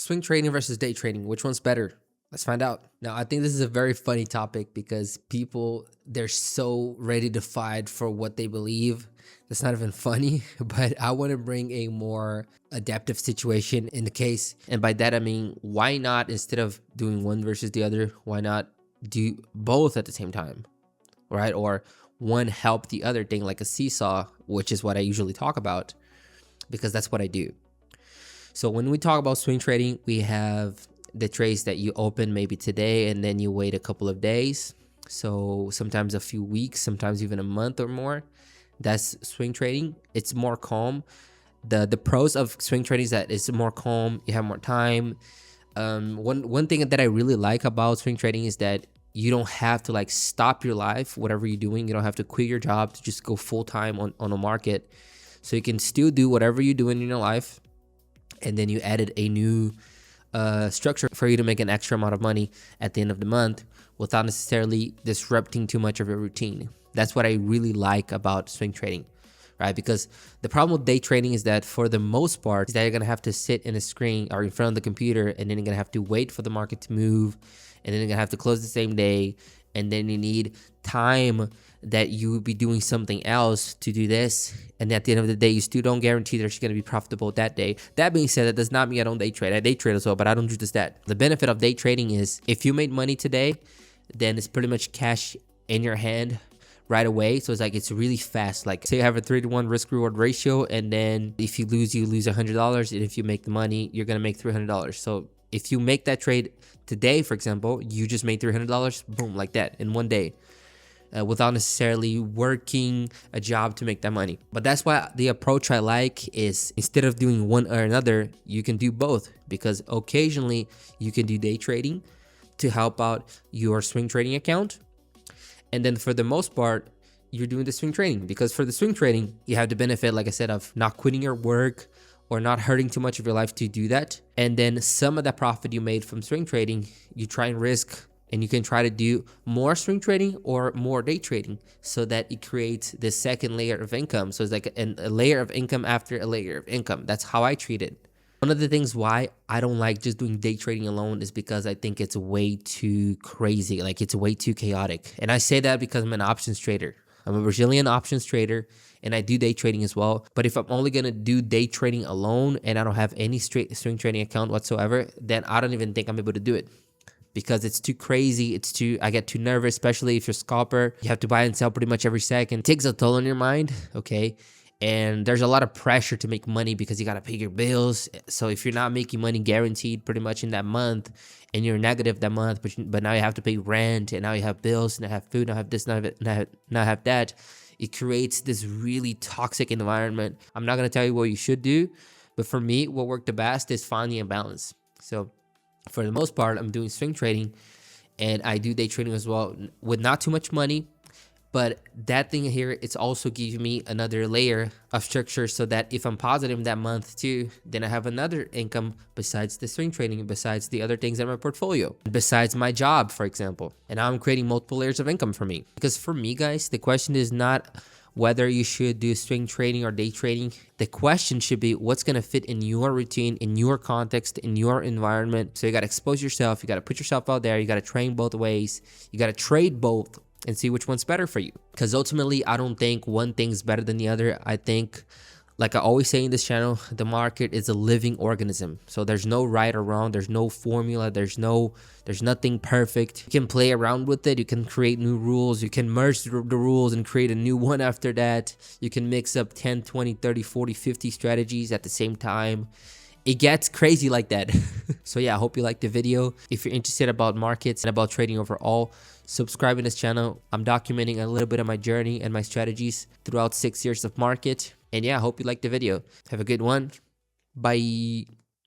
Swing trading versus day trading, which one's better? Let's find out. Now, I think this is a very funny topic because people, they're so ready to fight for what they believe. That's not even funny, but I want to bring a more adaptive situation in the case. And by that, I mean, why not, instead of doing one versus the other, why not do both at the same time, right? Or one help the other thing, like a seesaw, which is what I usually talk about, because that's what I do. So when we talk about swing trading, we have the trades that you open maybe today and then you wait a couple of days. So sometimes a few weeks, sometimes even a month or more. That's swing trading. It's more calm. The pros of swing trading is that it's more calm. You have more time. One thing that I really like about swing trading is that you don't have to like stop your life, whatever you're doing. You don't have to quit your job to just go full time on a market. So you can still do whatever you're doing in your life. And then you added a new structure for you to make an extra amount of money at the end of the month without necessarily disrupting too much of your routine. That's what I really like about swing trading, right? Because the problem with day trading is that for the most part, is that you're going to have to sit in a screen or in front of the computer, and then you're going to have to wait for the market to move, and then you're going to have to close the same day, and then you need time that you would be doing something else to do this, and at the end of the day, you still don't guarantee that you're going to be profitable that day. That being said, that does not mean I don't day trade. I day trade as well, but I don't do just that. The benefit of day trading is if you made money today, then it's pretty much cash in your hand right away. So it's like, it's really fast. Like say you have a 3-to-1 risk reward ratio, and then if you lose $100, and if you make the money, you're going to make $300. So if you make that trade today, for example, you just made $300, boom, like that in one day. Without necessarily working a job to make that money. But that's why the approach I like is, instead of doing one or another, you can do both, because occasionally you can do day trading to help out your swing trading account. And then for the most part, you're doing the swing trading, because for the swing trading, you have the benefit, like I said, of not quitting your work or not hurting too much of your life to do that. And then some of that profit you made from swing trading, you try and risk, and you can try to do more swing trading or more day trading, so that it creates this second layer of income. So it's like a layer of income after a layer of income. That's how I treat it. One of the things why I don't like just doing day trading alone is because I think it's way too crazy. Like it's way too chaotic. And I say that because I'm an options trader. I'm a Brazilian options trader, and I do day trading as well. But if I'm only going to do day trading alone and I don't have any straight swing trading account whatsoever, then I don't even think I'm able to do it, because it's too crazy. I get too nervous, especially if you're a scalper. You have to buy and sell pretty much every second. It takes a toll on your mind, okay? And there's a lot of pressure to make money because you got to pay your bills. So if you're not making money guaranteed pretty much in that month, and you're negative that month, but now you have to pay rent, and now you have bills, and I have food, now I have this, now I have that, it creates this really toxic environment. I'm not going to tell you what you should do, but for me, what worked the best is finding a balance. So for the most part, I'm doing swing trading, and I do day trading as well with not too much money. But that thing here, it's also giving me another layer of structure, so that if I'm positive that month too, then I have another income besides the swing trading, besides the other things in my portfolio, besides my job, for example. And now I'm creating multiple layers of income for me. Because for me, guys, the question is not whether you should do swing trading or day trading. The question should be, what's going to fit in your routine, in your context, in your environment. So you got to expose yourself. You got to put yourself out there. You got to train both ways. You got to trade both and see which one's better for you. Because ultimately, I don't think one thing's better than the other. I think, like I always say in this channel, the market is a living organism. So there's no right or wrong. There's no formula. There's nothing perfect. You can play around with it. You can create new rules. You can merge the rules and create a new one after that. You can mix up 10, 20, 30, 40, 50 strategies at the same time. It gets crazy like that. So yeah, I hope you liked the video. If you're interested about markets and about trading overall, subscribe to this channel. I'm documenting a little bit of my journey and my strategies throughout 6 years of market. And yeah, I hope you liked the video. Have a good one. Bye.